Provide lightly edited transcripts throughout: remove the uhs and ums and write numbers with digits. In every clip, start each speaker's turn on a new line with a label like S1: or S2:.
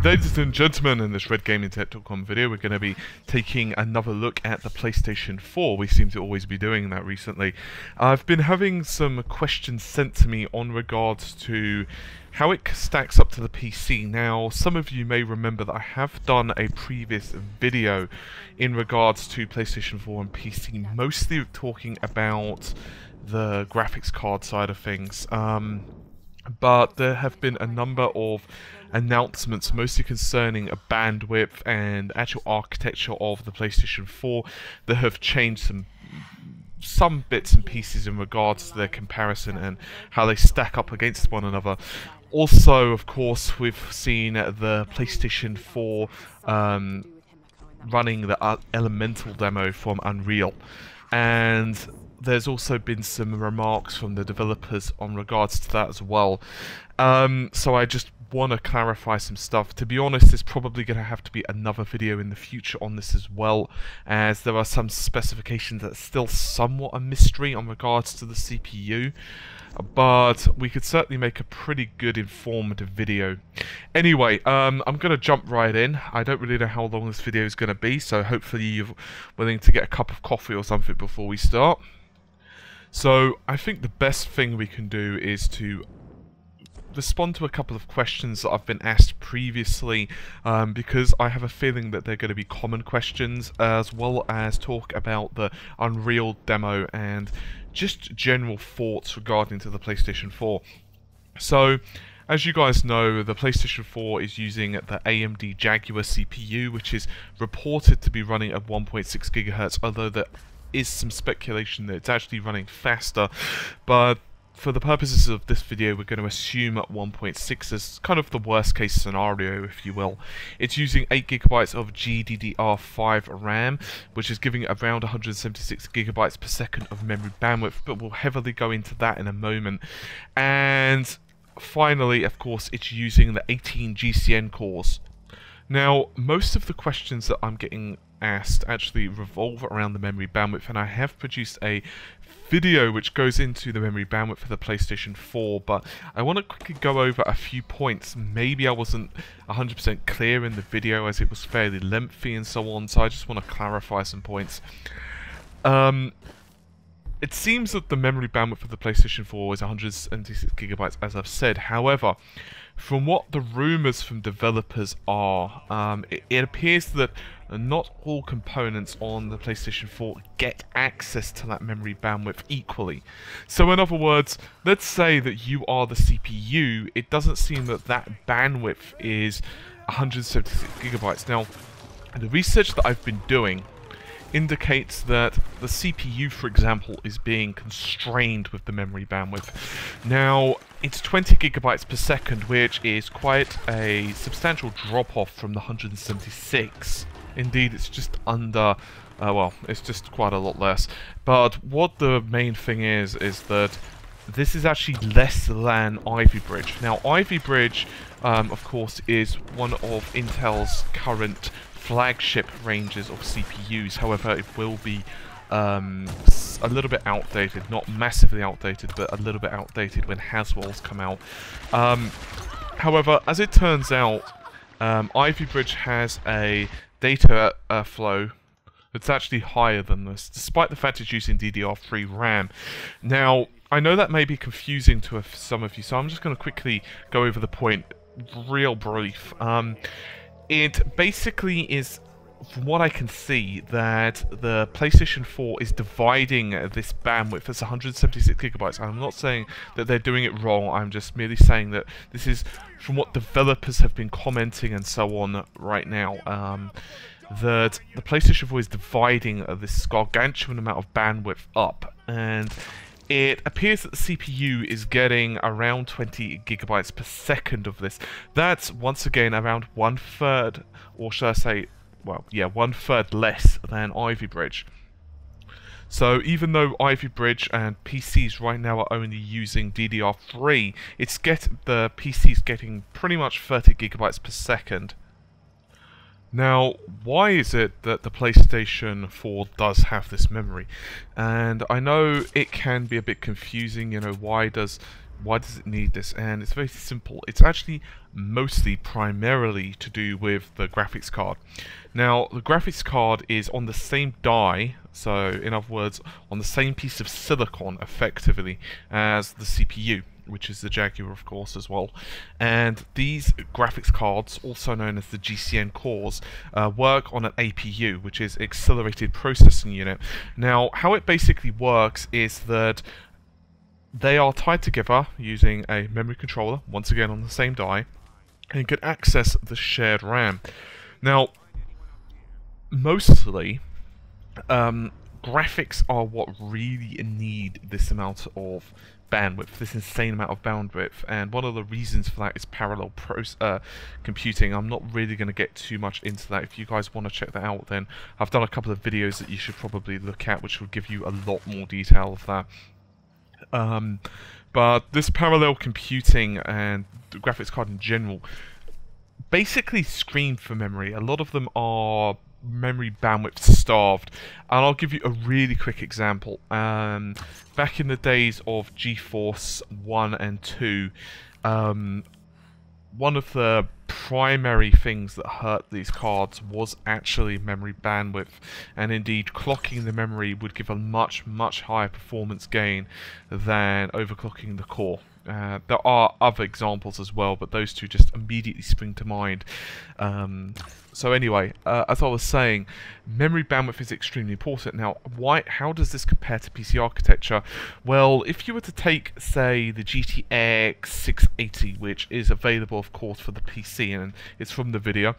S1: Ladies and gentlemen, in this RedGamingTech.com video, we're going to be taking another look at the PlayStation 4. We seem to always be doing that recently. I've been having some questions sent to me on regards to how it stacks up to the PC. Now, some of you may remember that I have done a previous video in regards to PlayStation 4 and PC, mostly talking about the graphics card side of things. But there have been a number of announcements, mostly concerning a bandwidth and actual architecture of the PlayStation 4, that have changed some bits and pieces in regards to their comparison and how they stack up against one another. Also, of course, we've seen the PlayStation 4 running the Elemental demo from Unreal, and there's also been some remarks from the developers on regards to that as well. So I just want to clarify some stuff. To be honest, there's probably going to have to be another video in the future on this as well, as there are some specifications that are still somewhat a mystery on regards to the CPU. But we could certainly make a pretty good informative video. Anyway, I'm going to jump right in. I don't really know how long this video is going to be, so hopefully you're willing to get a cup of coffee or something before we start. So I think the best thing we can do is to respond to a couple of questions that I've been asked previously, because I have a feeling that they're going to be common questions, as well as talk about the Unreal demo and just general thoughts regarding to the PlayStation 4. So, as you guys know, the PlayStation 4 is using the AMD Jaguar CPU, which is reported to be running at 1.6 GHz, although there is some speculation that it's actually running faster, but for the purposes of this video, we're going to assume at 1.6 as kind of the worst case scenario, if you will. It's using 8 GB of GDDR5 RAM, which is giving it around 176 GB per second of memory bandwidth, but we'll heavily go into that in a moment. And finally, of course, it's using the 18 GCN cores. Now, most of the questions that I'm getting asked actually revolve around the memory bandwidth, and I have produced a video which goes into the memory bandwidth for the PlayStation 4, but I want to quickly go over a few points. Maybe I wasn't 100% clear in the video as it was fairly lengthy and so on, so I just want to clarify some points. It seems that the memory bandwidth for the PlayStation 4 is 176 GB, as I've said. However, from what the rumours from developers are, it appears that not all components on the PlayStation 4 get access to that memory bandwidth equally. So in other words, let's say that you are the CPU, it doesn't seem that that bandwidth is 176 GB. Now, the research that I've been doing indicates that the CPU, for example, is being constrained with the memory bandwidth. Now, it's 20 GB per second, which is quite a substantial drop-off from the 176. Indeed, it's just under, well, it's just quite a lot less. But what the main thing is that this is actually less than Ivy Bridge. Now, Ivy Bridge, of course, is one of Intel's current flagship ranges of CPUs. However, it will be a little bit outdated, not massively outdated, but a little bit outdated when Haswell's come out. However, as it turns out, Ivy Bridge has a data flow that's actually higher than this, despite the fact it's using DDR3 RAM. Now, I know that may be confusing to some of you, so I'm just going to quickly go over the point real brief. It basically is, from what I can see, that the PlayStation 4 is dividing this bandwidth as 176 GB. I'm not saying that they're doing it wrong, I'm just merely saying that this is from what developers have been commenting and so on right now, that the PlayStation 4 is dividing this gargantuan amount of bandwidth up, and it appears that the CPU is getting around 20 GB per second of this. That's, once again, around 1/3, or should I say, well, yeah, 1/3 less than Ivy Bridge. So even though Ivy Bridge and PCs right now are only using DDR3, the PC's getting pretty much 30 GB per second. Now, why is it that the PlayStation 4 does have this memory? And I know it can be a bit confusing, you know, why does why does it need this? And it's very simple. It's actually mostly primarily to do with the graphics card. Now, the graphics card is on the same die, so in other words, on the same piece of silicon effectively as the CPU, which is the Jaguar, of course, as well. And these graphics cards, also known as the GCN cores, work on an APU, which is Accelerated Processing Unit. Now, how it basically works is that they are tied together using a memory controller, once again on the same die, and can access the shared RAM. Now, mostly, graphics are what really need this amount of bandwidth, this insane amount of bandwidth, and one of the reasons for that is parallel computing. I'm not really going to get too much into that. If you guys want to check that out, then I've done a couple of videos that you should probably look at, which will give you a lot more detail of that. But this parallel computing and the graphics card in general basically scream for memory. A lot of them are memory bandwidth starved, and I'll give you a really quick example. Back in the days of GeForce 1 and 2, one of the primary things that hurt these cards was actually memory bandwidth, and indeed clocking the memory would give a much higher performance gain than overclocking the core. There are other examples as well, but those two just immediately spring to mind. So anyway, as I was saying, memory bandwidth is extremely important. Now, how does this compare to PC architecture? Well, if you were to take, say, the GTX 680, which is available, of course, for the PC, and it's from the video,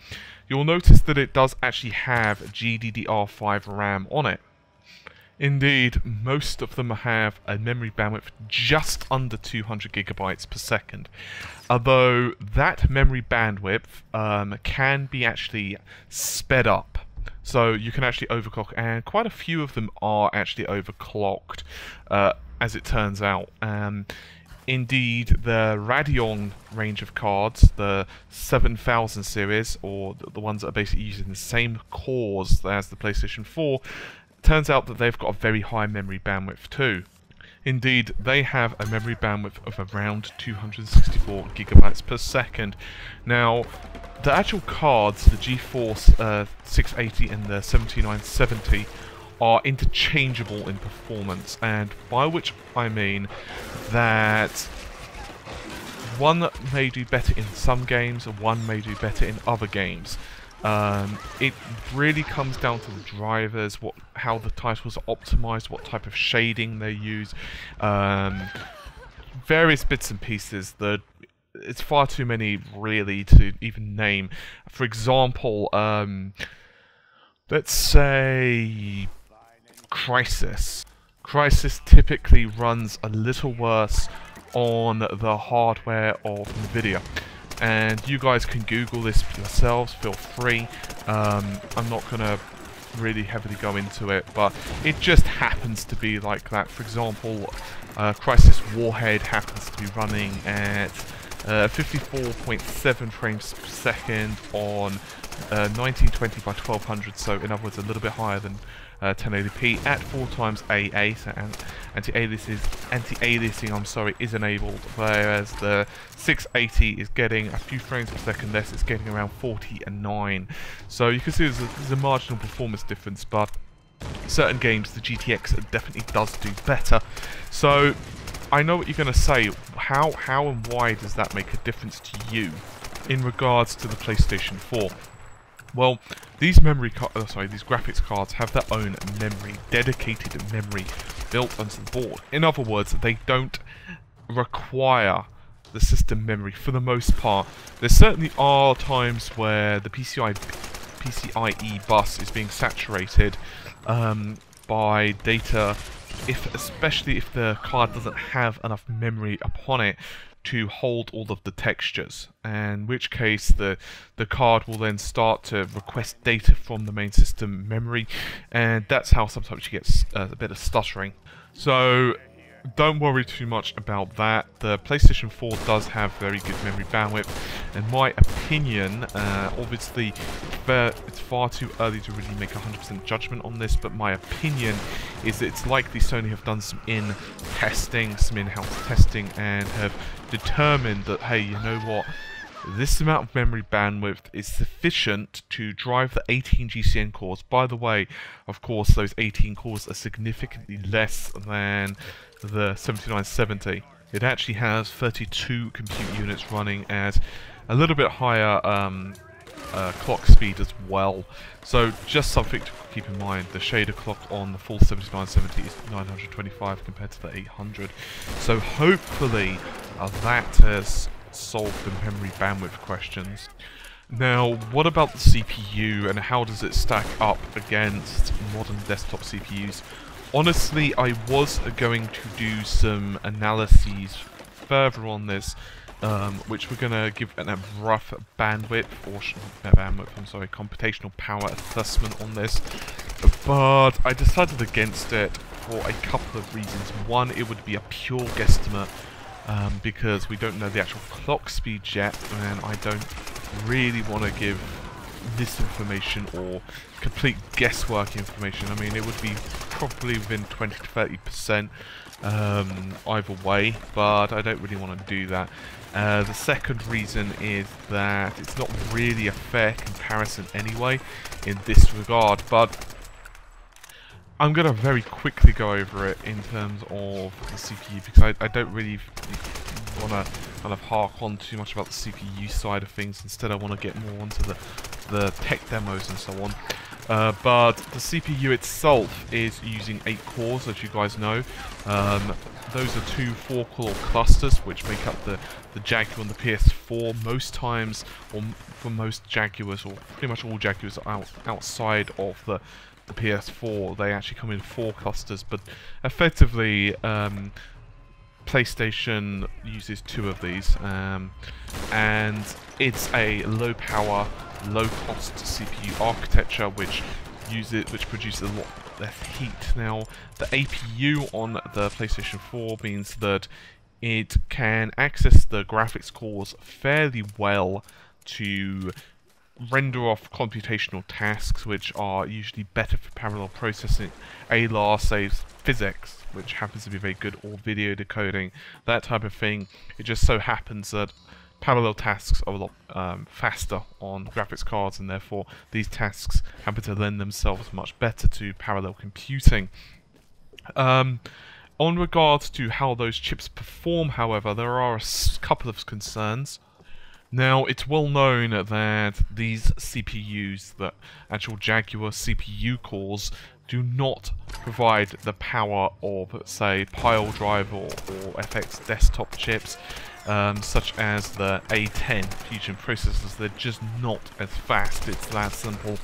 S1: you'll notice that it does actually have GDDR5 RAM on it. Indeed, most of them have a memory bandwidth just under 200 gigabytes per second. Although that memory bandwidth can be actually sped up. So you can actually overclock, and quite a few of them are actually overclocked, as it turns out. Indeed, the Radeon range of cards, the 7000 series, or the ones that are basically using the same cores as the PlayStation 4, turns out that they've got a very high memory bandwidth too. Indeed, they have a memory bandwidth of around 264 gigabytes per second. Now, the actual cards, the GeForce 680 and the 7970, are interchangeable in performance, and by which I mean that one may do better in some games and one may do better in other games. It really comes down to the drivers, how the titles are optimized, what type of shading they use, various bits and pieces that it's far too many really to even name. For example, let's say Crysis. Crysis typically runs a little worse on the hardware of NVIDIA. And you guys can Google this yourselves, feel free. I'm not going to really heavily go into it, but it just happens to be like that. For example, Crysis Warhead happens to be running at 54.7 frames per second on 1920 by 1200, so in other words a little bit higher than 1080p at 4x AA, so anti-aliasing is enabled, whereas the 680 is getting a few frames per second less. It's getting around 49. So you can see there's a marginal performance difference, but certain games the GTX definitely does do better. So I know what you're going to say. How and why does that make a difference to you in regards to the PlayStation 4? Well, these graphics cards have their own memory, dedicated memory built onto the board. In other words, they don't require the system memory for the most part. There certainly are times where the PCIe bus is being saturated by data, especially if the card doesn't have enough memory upon it to hold all of the textures, in which case the card will then start to request data from the main system memory, and that's how sometimes you get a bit of stuttering. So don't worry too much about that. The PlayStation 4 does have very good memory bandwidth. In my opinion, obviously it's far too early to really make a 100% judgment on this, but my opinion is that it's likely Sony have done some in-house testing, and have determined that, hey, you know what? This amount of memory bandwidth is sufficient to drive the 18 GCN cores. By the way, of course, those 18 cores are significantly less than the 7970. It actually has 32 compute units running at a little bit higher clock speed as well. So just something to keep in mind. The shader clock on the full 7970 is 925 compared to the 800. So hopefully that has solve the memory bandwidth questions. Now, what about the CPU and how does it stack up against modern desktop CPUs? Honestly, I was going to do some analyses further on this, which we're going to give a rough computational power assessment on this, but I decided against it for a couple of reasons. One, it would be a pure guesstimate, because we don't know the actual clock speed yet, and I don't really want to give misinformation or complete guesswork information. I mean, it would be probably within 20 to 30% either way, but I don't really want to do that. The second reason is that it's not really a fair comparison anyway in this regard, but I'm going to very quickly go over it in terms of the CPU, because I don't really want to kind of hark on too much about the CPU side of things. Instead, I want to get more onto the tech demos and so on. But the CPU itself is using 8 cores, as you guys know. Those are 2 4-core clusters, which make up the Jaguar and the PS4. Most times, or for most Jaguars, or pretty much all Jaguars outside of the PS4, they actually come in 4 clusters, but effectively PlayStation uses 2 of these, and it's a low power, low cost CPU architecture which produces a lot less heat. Now, the APU on the PlayStation 4 means that it can access the graphics cores fairly well to render off computational tasks, which are usually better for parallel processing. ALAR saves physics, which happens to be very good, or video decoding, that type of thing. It just so happens that parallel tasks are a lot faster on graphics cards, and therefore these tasks happen to lend themselves much better to parallel computing. On regards to how those chips perform, however, there are a couple of concerns. Now, it's well known that these CPUs, the actual Jaguar CPU cores, do not provide the power of, say, pile driver or FX desktop chips, such as the A10 Fusion processors. They're just not as fast. It's that simple.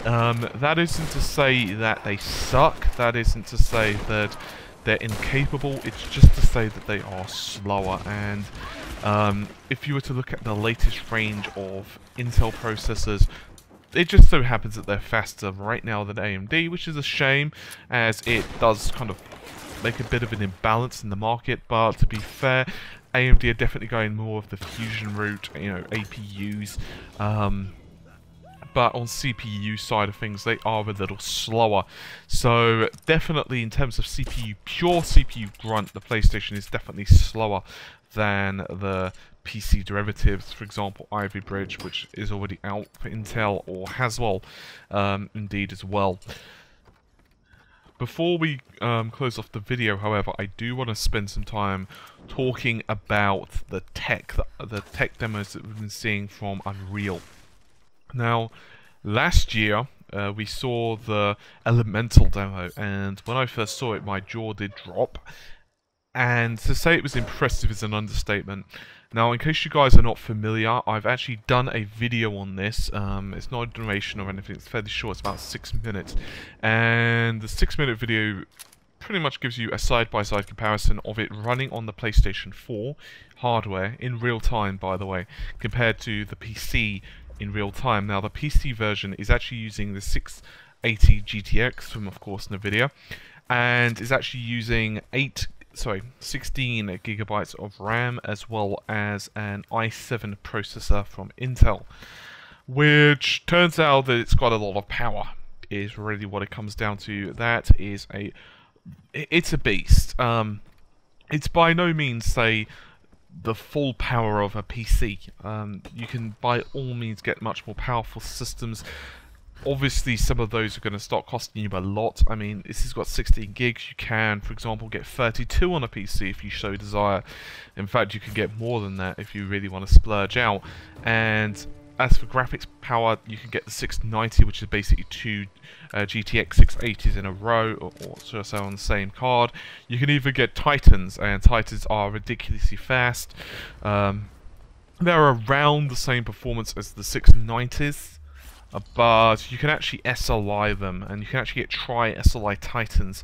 S1: That isn't to say that they suck. That isn't to say that they're incapable. It's just to say that they are slower. And if you were to look at the latest range of Intel processors, it just so happens that they're faster right now than AMD, which is a shame, as it does kind of make a bit of an imbalance in the market. But to be fair, AMD are definitely going more of the fusion route, you know, APUs. But on CPU side of things, they are a little slower. So definitely in terms of CPU, pure CPU grunt, the PlayStation is definitely slower than the PC derivatives. For example, Ivy Bridge, which is already out for Intel, or Haswell, indeed as well. Before we close off the video, however, I do want to spend some time talking about the tech demos that we've been seeing from Unreal. Now, last year we saw the Elemental demo, and when I first saw it, my jaw did drop. And to say it was impressive is an understatement. Now, in case you guys are not familiar, I've actually done a video on this. It's not a duration or anything, it's fairly short, it's about 6 minutes. And the 6-minute video pretty much gives you a side-by-side comparison of it running on the PlayStation 4 hardware, in real time by the way, compared to the PC in real time. Now, the PC version is actually using the 680 GTX from, of course, NVIDIA, and is actually using 8 16 gigabytes of RAM, as well as an i7 processor from Intel, which turns out that it's got a lot of power. Is really what it comes down to. That is it's a beast. It's by no means, say, the full power of a PC. You can by all means get much more powerful systems. Obviously, some of those are going to start costing you a lot. I mean, this has got 16 gigs. You can, for example, get 32 on a PC if you so desire. In fact, you can get more than that if you really want to splurge out. And as for graphics power, you can get the 690, which is basically two GTX 680s in a row, or so on the same card. You can even get Titans, and Titans are ridiculously fast. They're around the same performance as the 690s. But you can actually SLI them, and you can actually get tri-SLI Titans.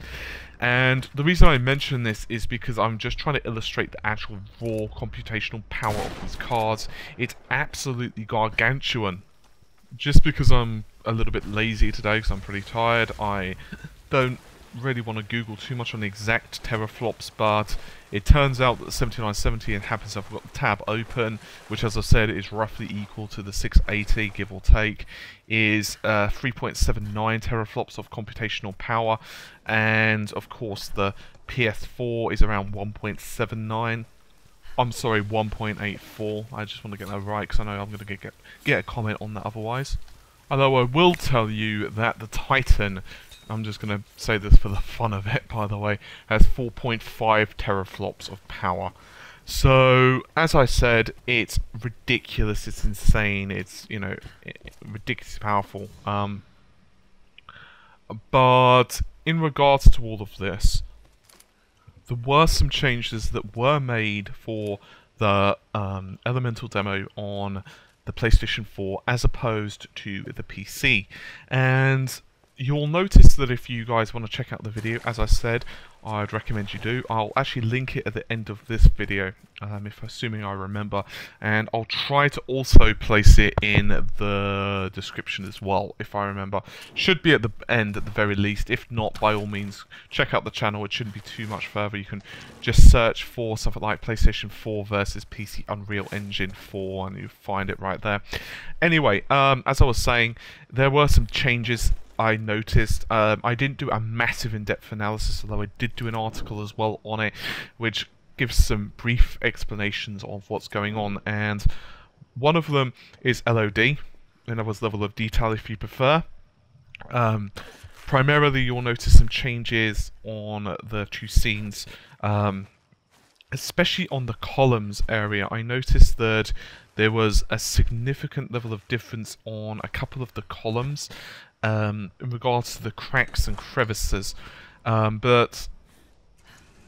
S1: And the reason I mention this is because I'm just trying to illustrate the actual raw computational power of these cards. It's absolutely gargantuan. Just because I'm a little bit lazy today, because I'm pretty tired, I don't really want to Google too much on the exact teraflops, but it turns out that the 7970, and happens I've got the tab open, which, as I said, is roughly equal to the 680, give or take, is 3.79 teraflops of computational power, and of course the PS4 is around 1.79. I'm sorry, 1.84. I just want to get that right because I know I'm going to get a comment on that otherwise. Although I will tell you that the Titan, I'm just going to say this for the fun of it, by the way, has 4.5 teraflops of power. So, as I said, it's ridiculous, it's insane, it's, you know, ridiculously powerful. But in regards to all of this, there were some changes that were made for the Elemental demo on the PlayStation 4 as opposed to the PC. And you'll notice that if you guys want to check out the video, as I said, I'd recommend you do. I'll actually link it at the end of this video, assuming I remember, and I'll try to also place it in the description as well, if I remember. Should be at the end at the very least. If not, by all means, check out the channel. It shouldn't be too much further. You can just search for something like PlayStation 4 versus PC Unreal Engine 4, and you find it right there. Anyway, as I was saying, there were some changes I noticed. I didn't do a massive in-depth analysis, although I did do an article as well on it, which gives some brief explanations of what's going on. And one of them is LOD, in other words, level of detail if you prefer. Primarily, you'll notice some changes on the two scenes, especially on the columns area. I noticed that there was a significant level of difference on a couple of the columns, in regards to the cracks and crevices, but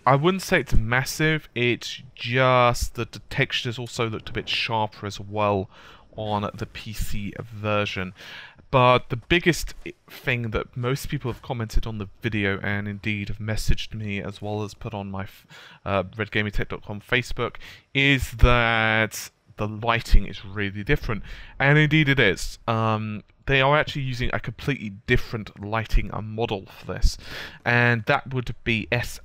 S1: I wouldn't say it's massive. It's just that the textures also looked a bit sharper as well on the PC version. But the biggest thing that most people have commented on the video, and indeed have messaged me as well as put on my redgamingtech.com Facebook, is that the lighting is really different, and indeed it is. They are actually using a completely different lighting model for this, and that would be SVOGT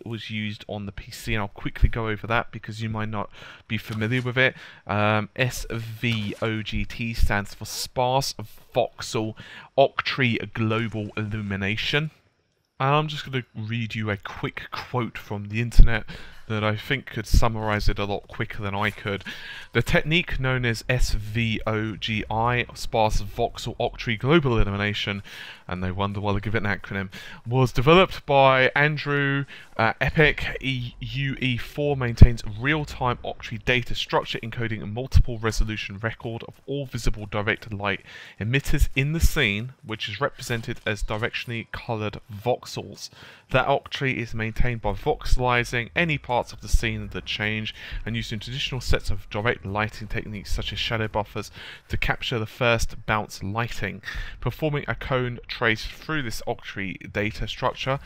S1: was used on the PC, and I'll quickly go over that because you might not be familiar with it. SVOGT stands for Sparse Voxel Octree Global Illumination. And I'm just going to read you a quick quote from the internet that I think could summarize it a lot quicker than I could. The technique known as SVOGI, Sparse Voxel Octree Global Illumination, and they wonder why they give it an acronym, was developed by Andrew Epic. UE4 maintains real-time Octree data structure encoding a multiple resolution record of all visible direct light emitters in the scene, which is represented as directionally colored voxels. That Octree is maintained by voxelizing any parts of the scene that change and using traditional sets of direct lighting techniques such as shadow buffers to capture the first bounce lighting. Performing a cone trace through this Octree data structure,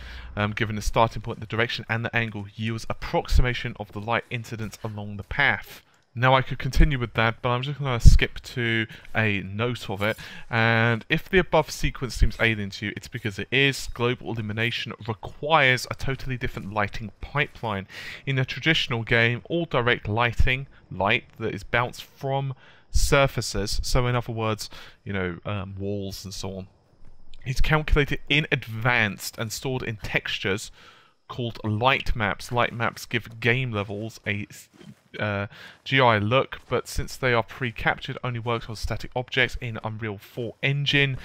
S1: given the starting point, the direction and the angle, yields approximation of the light incidence along the path. Now I could continue with that, but I'm just going to skip to a note of it. And if the above sequence seems alien to you, it's because it is. Global illumination requires a totally different lighting pipeline. In a traditional game, all direct lighting, light that is bounced from surfaces, so in other words, you know, walls and so on, is calculated in advance and stored in textures called light maps. Light maps give game levels a GI look, but since they are pre-captured, only works on static objects in Unreal 4 engine.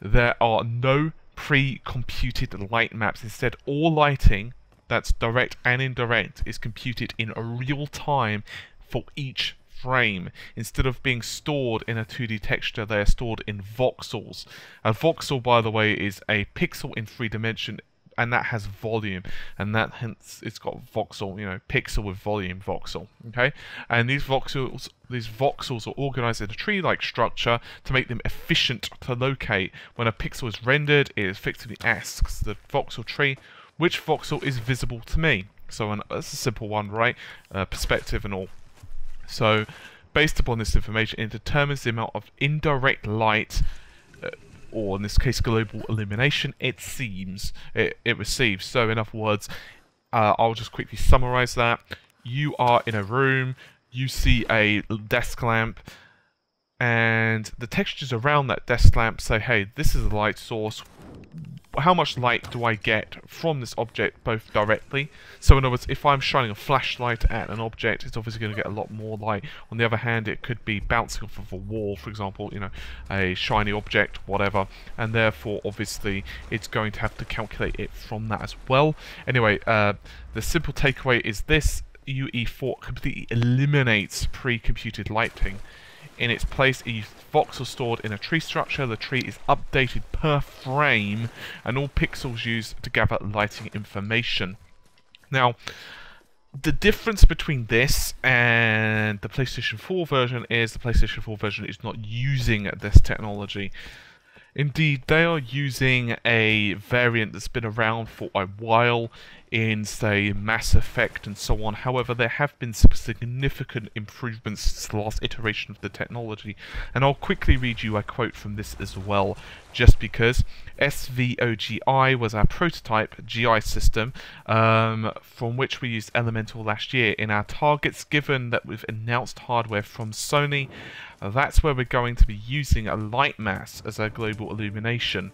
S1: There are no pre-computed light maps. Instead, all lighting that's direct and indirect is computed in real time for each frame. Instead of being stored in a 2D texture, they are stored in voxels. A voxel, by the way, is a pixel in 3 dimension, and that has volume, and that hence it's got voxel, you know, pixel with volume, voxel. Okay, and these voxels are organized in a tree-like structure to make them efficient to locate. When a pixel is rendered, it effectively asks the voxel tree which voxel is visible to me. So that's a simple one, right? Perspective and all. So based upon this information, it determines the amount of indirect light, or in this case global illumination, it receives. So in other words, I'll just quickly summarize that. You are in a room, you see a desk lamp, and the textures around that desk lamp say, hey, this is a light source. How much light do I get from this object, both directly? So in other words, if I'm shining a flashlight at an object, it's obviously going to get a lot more light. On the other hand, it could be bouncing off of a wall, for example, you know, a shiny object, whatever, and therefore, obviously, it's going to have to calculate it from that as well. Anyway, the simple takeaway is this: UE4 completely eliminates pre-computed lighting. In its place, a voxel stored in a tree structure. The tree is updated per frame, and all pixels used to gather lighting information. Now, the difference between this and the PlayStation 4 version is the PlayStation 4 version is not using this technology. Indeed, they are using a variant that's been around for a while in, say, Mass Effect and so on. However, there have been some significant improvements since the last iteration of the technology. And I'll quickly read you a quote from this as well, just because. SVOGI was our prototype GI system from which we used Elemental last year. In our targets, given that we've announced hardware from Sony, that's where we're going to be using a light mass as our global illumination.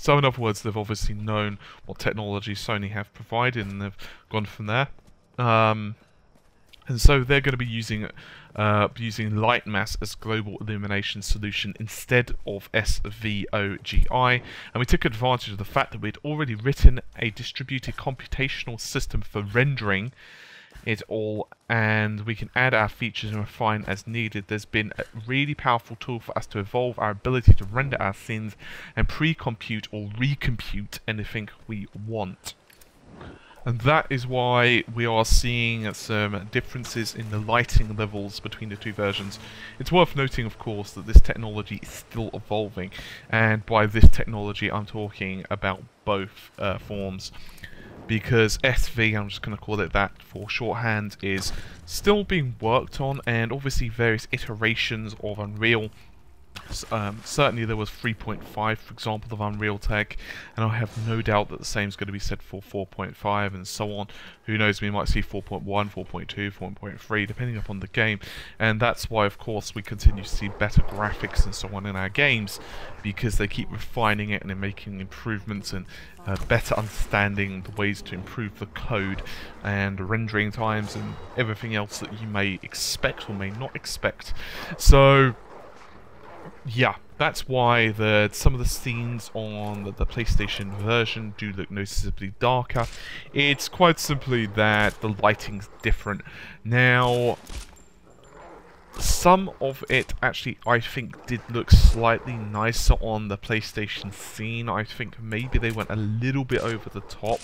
S1: So in other words, they've obviously known what technology Sony have provided, and they've gone from there. And so they're going to be using light mass as global illumination solution instead of SVOGI. And we took advantage of the fact that we'd already written a distributed computational system for rendering it all, and we can add our features and refine as needed. There's been a really powerful tool for us to evolve our ability to render our scenes and pre-compute or recompute anything we want. And that is why we are seeing some differences in the lighting levels between the two versions. It's worth noting, of course, that this technology is still evolving, and by this technology I'm talking about both forms. Because SV, I'm just going to call it that for shorthand, is still being worked on, and obviously various iterations of Unreal. Certainly there was 3.5, for example, of Unreal Tech, and I have no doubt that the same is going to be said for 4.5 and so on. Who knows, we might see 4.1, 4.2, 4.3, depending upon the game. And that's why, of course, we continue to see better graphics and so on in our games, because they keep refining it and they're making improvements and better understanding the ways to improve the code and rendering times and everything else that you may expect or may not expect. So yeah, that's why some of the scenes on the PlayStation version do look noticeably darker. It's quite simply that the lighting's different. Now, some of it actually, I think, did look slightly nicer on the PlayStation scene. I think maybe they went a little bit over the top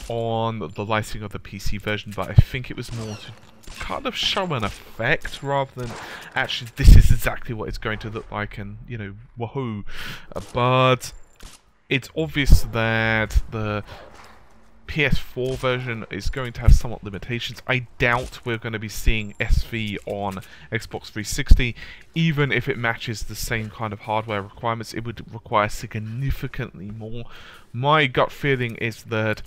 S1: on the lighting of the PC version, but I think it was more to kind of show an effect rather than actually this is exactly what it's going to look like and, you know, woohoo. But it's obvious that the PS4 version is going to have somewhat limitations. I doubt we're going to be seeing SV on Xbox 360. Even if it matches the same kind of hardware requirements, it would require significantly more. My gut feeling is that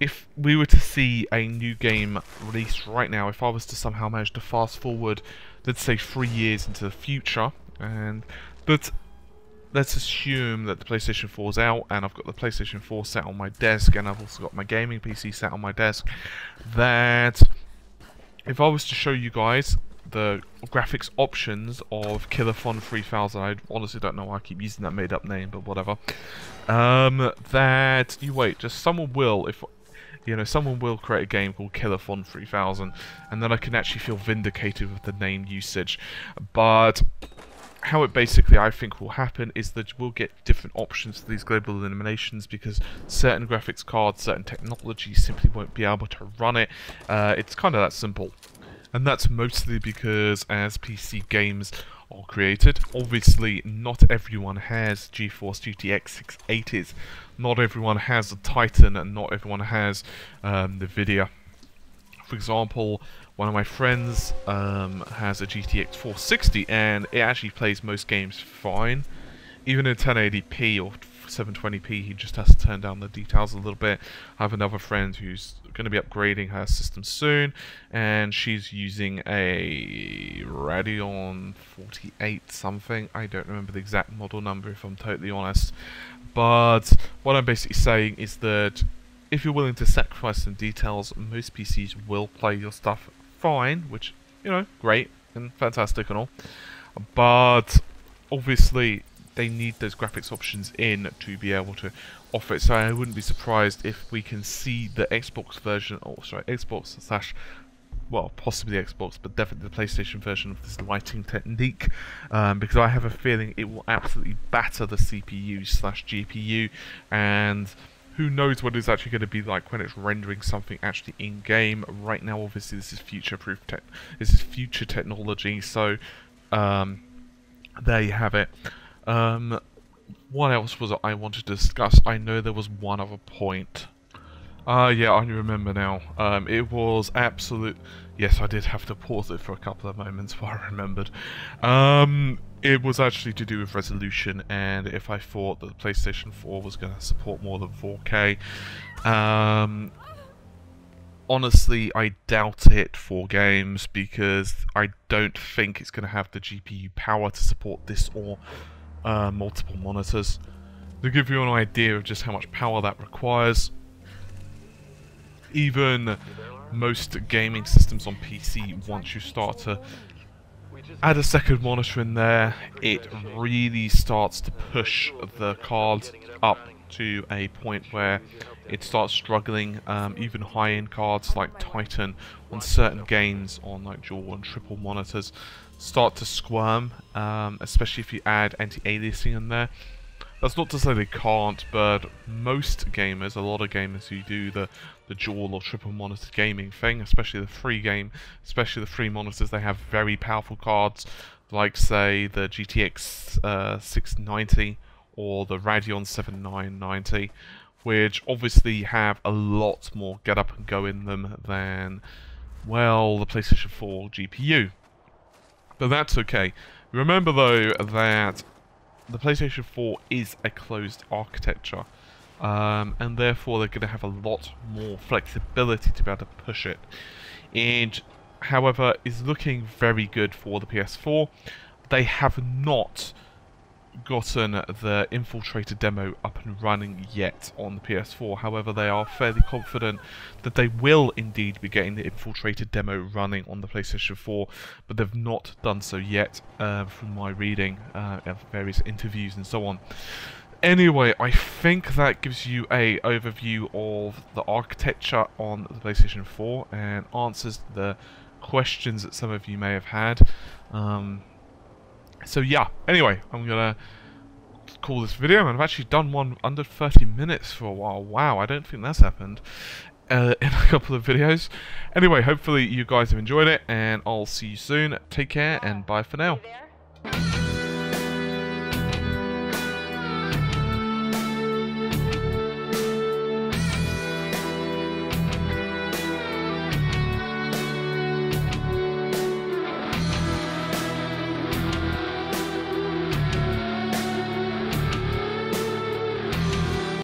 S1: if we were to see a new game released right now, if I was to somehow manage to fast forward, let's say 3 years into the future, but let's assume that the PlayStation 4 is out, and I've got the PlayStation 4 sat on my desk, and I've also got my gaming PC sat on my desk, that if I was to show you guys the graphics options of Killerfon 3000, I honestly don't know why I keep using that made-up name, but whatever, that, you wait, just someone will, if you know, someone will create a game called Killerfon 3000, and then I can actually feel vindicated with the name usage. But how it basically, I think, will happen is that we'll get different options for these global eliminations, because certain graphics cards, certain technologies simply won't be able to run it. It's kind of that simple. And that's mostly because as PC games are created, obviously not everyone has GeForce GTX 680s, not everyone has a Titan, and not everyone has NVIDIA. For example, one of my friends has a GTX 460, and it actually plays most games fine. Even in 1080p or 720p, he just has to turn down the details a little bit. I have another friend who's going to be upgrading her system soon, and she's using a Radeon 48 something. I don't remember the exact model number, if I'm totally honest. But what I'm basically saying is that if you're willing to sacrifice some details, most PCs will play your stuff fine, which, you know, great and fantastic and all. But obviously they need those graphics options in to be able to offer it. So I wouldn't be surprised if we can see the Xbox version, Xbox slash, well, possibly Xbox, but definitely the PlayStation version of this lighting technique, because I have a feeling it will absolutely batter the CPU slash GPU, and who knows what it's actually going to be like when it's rendering something actually in-game. Right now, obviously, this is future-proof this is future technology, so there you have it. What else was it I wanted to discuss? I know there was one other point. Yeah, I remember now. It was absolute... Yes, I did have to pause it for a couple of moments while I remembered. It was actually to do with resolution, and if I thought that the PlayStation 4 was going to support more than 4K. Honestly, I doubt it for games, because I don't think it's going to have the GPU power to support this or multiple monitors. To give you an idea of just how much power that requires, even most gaming systems on PC, once you start to add a second monitor in there, it really starts to push the card up to a point where it starts struggling. Even high-end cards like Titan on certain games on like dual and triple monitors start to squirm, especially if you add anti-aliasing in there. That's not to say they can't, but most gamers, a lot of gamers who do the dual or triple monitor gaming thing, especially the free monitors, they have very powerful cards, like say the GTX 690 or the Radeon 7990, which obviously have a lot more get up and go in them than, well, the PlayStation 4 GPU. But that's okay. Remember though that the PlayStation 4 is a closed architecture, and therefore they're going to have a lot more flexibility to be able to push it. And however, is looking very good for the PS4. They have not gotten the Infiltrator demo up and running yet on the PS4. However, they are fairly confident that they will indeed be getting the Infiltrator demo running on the PlayStation 4, but they've not done so yet, from my reading of various interviews and so on. Anyway, I think that gives you a overview of the architecture on the PlayStation 4 and answers the questions that some of you may have had. So yeah, anyway, I'm gonna call this video, and I've actually done one under 30 minutes for a while. Wow, I don't think that's happened in a couple of videos. Anyway, hopefully you guys have enjoyed it, and I'll see you soon. Take care, and bye for now.